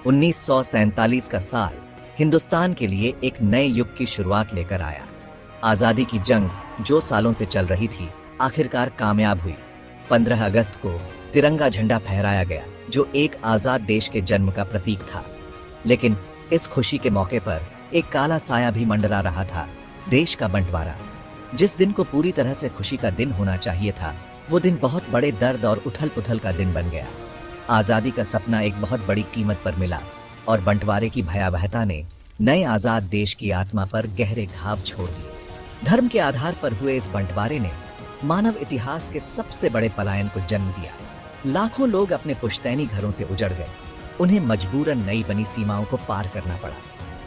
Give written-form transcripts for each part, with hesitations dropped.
1947 का साल हिंदुस्तान के लिए एक नए युग की शुरुआत लेकर आया। आजादी की जंग जो सालों से चल रही थी, आखिरकार कामयाब हुई। 15 अगस्त को तिरंगा झंडा फहराया गया, जो एक आजाद देश के जन्म का प्रतीक था। लेकिन इस खुशी के मौके पर एक काला साया भी मंडरा रहा था, देश का बंटवारा। जिस दिन को पूरी तरह से खुशी का दिन होना चाहिए था, वो दिन बहुत बड़े दर्द और उथल पुथल का दिन बन गया। आजादी का सपना एक बहुत बड़ी कीमत पर मिला और बंटवारे की भयावहता ने नए आजाद देश की आत्मा पर गहरे घाव छोड़ दिए। धर्म के आधार पर हुए इस बंटवारे ने मानव इतिहास के सबसे बड़े पलायन को जन्म दिया। लाखों लोग अपने पुश्तैनी घरों से उजड़ गए। उन्हें मजबूरन नई बनी सीमाओं को पार करना पड़ा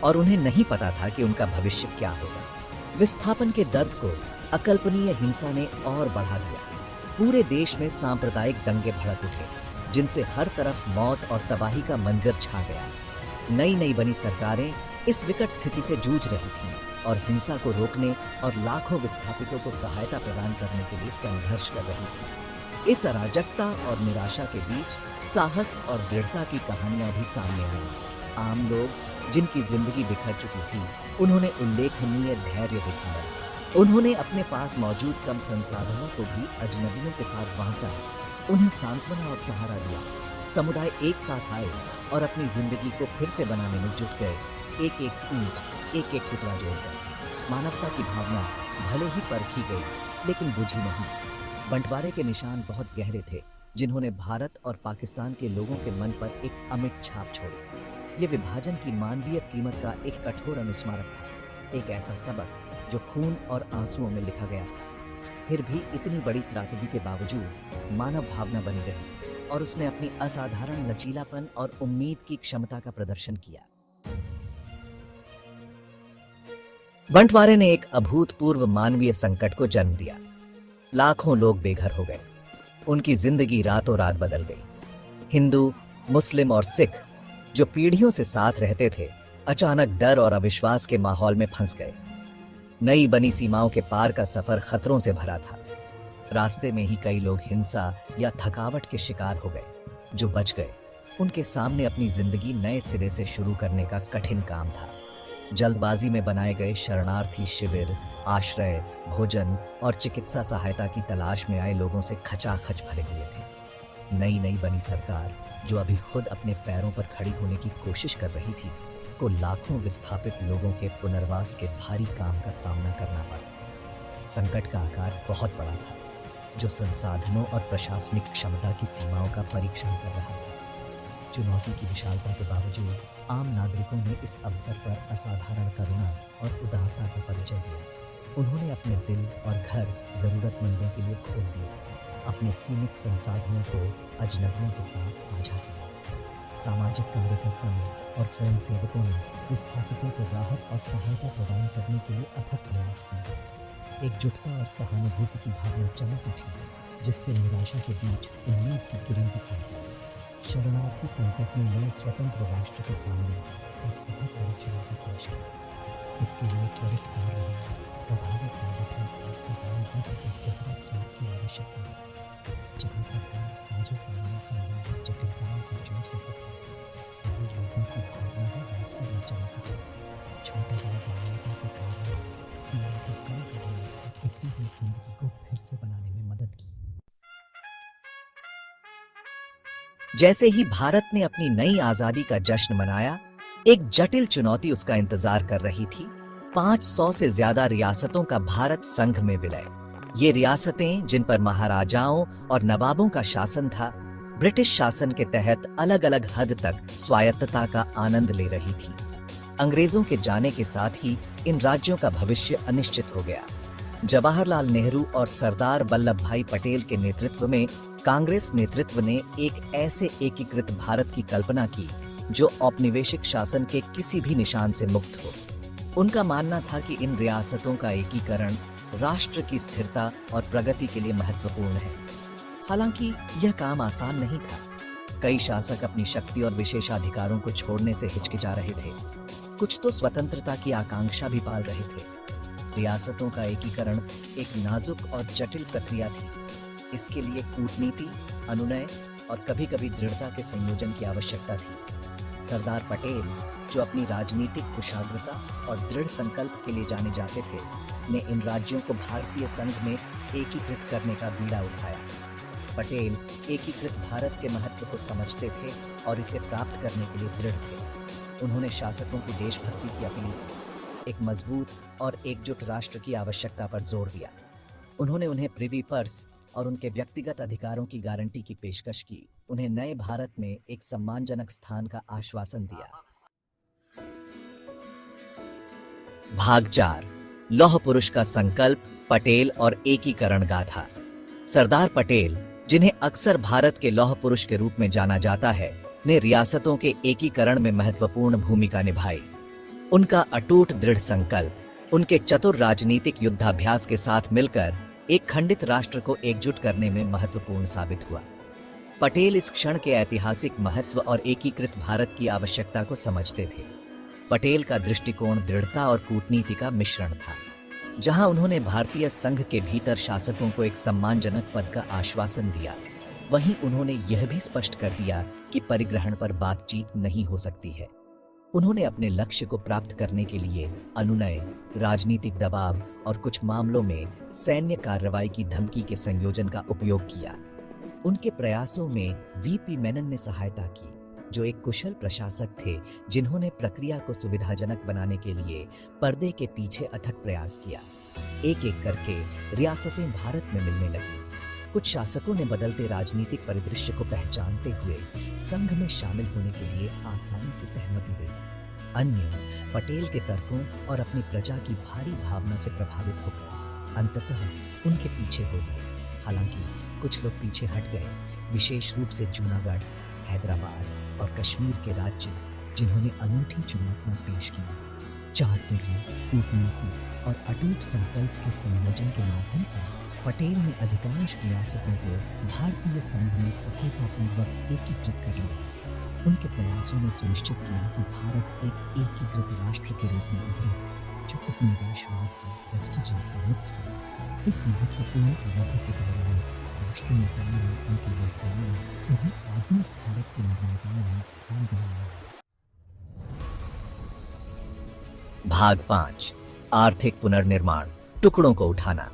और उन्हें नहीं पता था कि उनका भविष्य क्या होगा। विस्थापन के दर्द को अकल्पनीय हिंसा ने और बढ़ा दिया। पूरे देश में सांप्रदायिक दंगे भड़क उठे, जिनसे हर तरफ मौत और तबाही का मंजर छा गया। नई बनी सरकारें इस विकट स्थिति से जूझ रही थीं और हिंसा को रोकने और लाखों विस्थापितों को सहायता प्रदान करने के लिए संघर्ष कर रही थीं। इस अराजकता और निराशा के बीच साहस और दृढ़ता की कहानियां भी सामने आई। आम लोग जिनकी जिंदगी बिखर चुकी थी, उन्होंने उल्लेखनीय धैर्य दिखाया। उन्होंने अपने पास मौजूद कम संसाधनों को भी अजनबियों के साथ बांटा, उन्हें सांत्वना और सहारा दिया। समुदाय एक साथ आए और अपनी जिंदगी को फिर से बनाने में जुट गए, एक एक ईंट, एक एक टुकड़ा जोड़कर। मानवता की भावना भले ही परखी गई, लेकिन बुझी नहीं। बंटवारे के निशान बहुत गहरे थे, जिन्होंने भारत और पाकिस्तान के लोगों के मन पर एक अमिट छाप छोड़ी। ये विभाजन की मानवीय कीमत का एक कठोर अनुस्मारक था, एक ऐसा सबक जो खून और आंसुओं में लिखा गया था। फिर भी इतनी बड़ी त्रासदी के बावजूद मानव भावना बनी रही और उसने अपनी असाधारण लचीलापन और उम्मीद की क्षमता का प्रदर्शन किया। बंटवारे ने एक अभूतपूर्व मानवीय संकट को जन्म दिया। लाखों लोग बेघर हो गए, उनकी जिंदगी रातों रात बदल गई। हिंदू, मुस्लिम और सिख, जो पीढ़ियों से साथ रहते थे, अचानक डर और अविश्वास के माहौल में फंस गए। नई बनी सीमाओं के पार का सफर खतरों से भरा था। रास्ते में ही कई लोग हिंसा या थकावट के शिकार हो गए। जो बच गए, उनके सामने अपनी जिंदगी नए सिरे से शुरू करने का कठिन काम था। जल्दबाजी में बनाए गए शरणार्थी शिविर, आश्रय, भोजन और चिकित्सा सहायता की तलाश में आए लोगों से खचाखच भरे हुए थे। नई बनी सरकार, जो अभी खुद अपने पैरों पर खड़ी होने की कोशिश कर रही थी, को लाखों विस्थापित लोगों के पुनर्वास के भारी काम का सामना करना पड़ा। संकट का आकार बहुत बड़ा था, जो संसाधनों और प्रशासनिक क्षमता की सीमाओं का परीक्षण कर रहा था। चुनौती की विशालता के बावजूद आम नागरिकों ने इस अवसर पर असाधारण करुणा और उदारता का परिचय दिया। उन्होंने अपने दिल और घर जरूरतमंदों के लिए खोल दिए, अपने सीमित संसाधनों को अजनबियों के साथ साझा किया। सामाजिक कार्यकर्ताओं और स्वयंसेवकों ने विस्थापितों को राहत और सहायता प्रदान करने के लिए अथक प्रयास किए। एकजुटता और सहानुभूति की भावना चमक उठी, जिससे निराशा के बीच उम्मीद की किरण दिखाई दी। शरणार्थी संकट ने नए स्वतंत्र राष्ट्र के सामने एक बहुत बड़ी चुनौती पेश की। इसके लिए त्वरित कार्रवाई, प्रभावी संगठन और सहानुभूति के गहरे स्रोत की आवश्यकता थी। जहाँ सरकार साझो सामान संबंधित जटिलताओं से जूझ रही थी, वहीं लोगों की भावना ही रास्ते में चमक उठी। छोटे बड़े मानवता के कार्यों ने उनकी कम करने और टूटी हुई जिंदगी को फिर से बनाने में मदद की। जैसे ही भारत ने अपनी नई आजादी का जश्न मनाया, एक जटिल चुनौती उसका इंतजार कर रही थी। 500 से ज्यादा रियासतों का भारत संघ में विलय। ये रियासतें, जिन पर महाराजाओं और नवाबों का शासन था, ब्रिटिश शासन के तहत अलग अलग हद तक स्वायत्तता का आनंद ले रही थी। अंग्रेजों के जाने के साथ ही इन राज्यों का भविष्य अनिश्चित हो गया। जवाहरलाल नेहरू और सरदार वल्लभ भाई पटेल के नेतृत्व में कांग्रेस नेतृत्व ने एक ऐसे एकीकृत भारत की कल्पना की, जो औपनिवेशिक शासन के किसी भी निशान से मुक्त हो। उनका मानना था कि इन रियासतों का एकीकरण राष्ट्र की स्थिरता और प्रगति के लिए महत्वपूर्ण है। हालांकि यह काम आसान नहीं था। कई शासक अपनी शक्ति और विशेषाधिकारों को छोड़ने से हिचकिचा रहे थे। कुछ तो स्वतंत्रता की आकांक्षा भी पाल रहे थे। रियासतों का एकीकरण एक नाजुक और जटिल प्रक्रिया थी। इसके लिए कूटनीति, अनुनय और कभी-कभी दृढ़ता के संयोजन की आवश्यकता थी। सरदार पटेल, जो अपनी राजनीतिक कुशाग्रता और दृढ़ संकल्प के लिए जाने जाते थे, ने इन राज्यों को भारतीय संघ में एकीकृत करने का बीड़ा उठाया। पटेल एकीकृत भारत के महत्व को समझते थे और इसे प्राप्त करने के लिए दृढ़ थे। उन्होंने शासकों की देशभक्ति की अपील की, एक मजबूत और एकजुट राष्ट्र की आवश्यकता पर जोर दिया। उन्होंने उन्हें प्रिवी पर्स और उनके व्यक्तिगत अधिकारों की गारंटी की पेशकश की, उन्हें नए भारत में एक सम्मानजनक स्थान का आश्वासन दिया। भाग 4, लौह पुरुष का संकल्प, पटेल और एकीकरण गाथा। सरदार पटेल, जिन्हें अक्सर भारत के लौह पुरुष के रूप में जाना जाता है, ने रियासतों के एकीकरण में महत्वपूर्ण भूमिका निभाई। उनका अटूट दृढ़ संकल्प उनके चतुर राजनीतिक युद्धाभ्यास के साथ मिलकर एक खंडित राष्ट्र को एकजुट करने में महत्वपूर्ण साबित हुआ। पटेल इस क्षण के ऐतिहासिक महत्व और एकीकृत भारत की आवश्यकता को समझते थे। पटेल का दृष्टिकोण दृढ़ता और कूटनीति का मिश्रण था। जहां उन्होंने भारतीय संघ के भीतर शासकों को एक सम्मानजनक पद का आश्वासन दिया, वहीं उन्होंने यह भी स्पष्ट कर दिया कि परिग्रहण पर बातचीत नहीं हो सकती है। उन्होंने अपने लक्ष्य को प्राप्त करने के लिए अनुनय, राजनीतिक दबाव और कुछ मामलों में सैन्य कार्रवाई की धमकी के संयोजन का उपयोग किया। उनके प्रयासों में वीपी मेनन ने सहायता की, जो एक कुशल प्रशासक थे जिन्होंने प्रक्रिया को सुविधाजनक बनाने के लिए पर्दे के पीछे अथक प्रयास किया। एक एक करके रियासतें भारत में मिलने लगी। कुछ शासकों ने बदलते राजनीतिक परिदृश्य को पहचानते हुए संघ में शामिल होने के लिए आसानी से सहमति दे दी। अन्य पटेल के तर्कों और अपनी प्रजा की भारी भावना से प्रभावित होकर अंततः उनके पीछे हो गए। हालांकि कुछ लोग पीछे हट गए, विशेष रूप से जूनागढ़, हैदराबाद और कश्मीर के राज्य, जिन्होंने अनूठी चुनौतियां पेश की। चातुर्य, कूटनीति और अटूट संकल्प के संयोजन के माध्यम से पटेल ने अधिकांश रियासतों को भारतीय संघ में सफलतापूर्वक एकीकृत कर लिया। उनके प्रयासों ने सुनिश्चित किया कि भारत एक एकीकृत राष्ट्र के रूप में उभरे, जो उपनिवेशवाद के वेस्टेजेस से मुक्त हो। इस महत्वपूर्ण अवधि के दौरान राष्ट्रीय नेताओं ने उनके योगदान में उन्हें आधुनिक भारत के निर्माताओं में स्थान दिलाया। भाग 5, आर्थिक पुनर्निर्माण, टुकड़ों को उठाना।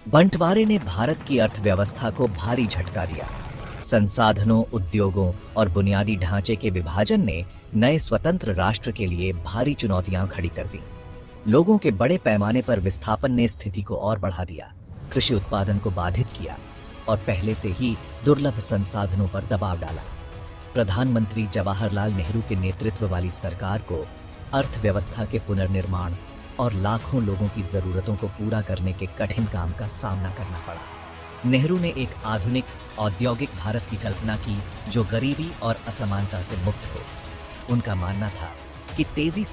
बंटवारे ने भारत की अर्थव्यवस्था को भारी झटका दिया। संसाधनों, उद्योगों और बुनियादी ढांचे के विभाजन ने नए स्वतंत्र राष्ट्र के लिए भारी चुनौतियां खड़ी कर दी। लोगों के बड़े पैमाने पर विस्थापन ने स्थिति को और बढ़ा दिया, कृषि उत्पादन को बाधित किया और पहले से ही दुर्लभ संसाधनों पर दबाव डाला। प्रधानमंत्री जवाहरलाल नेहरू के नेतृत्व वाली सरकार को अर्थव्यवस्था के पुनर्निर्माण और लाखों लोगों की जरूरतों को पूरा करने के कठिन काम का सामना करना पड़ा। नेहरू ने एक आधुनिक औद्योगिक भारत की कल्पना की, जो गरीबी और असमानता से मुक्त हो। उनका मानना था कि तेजी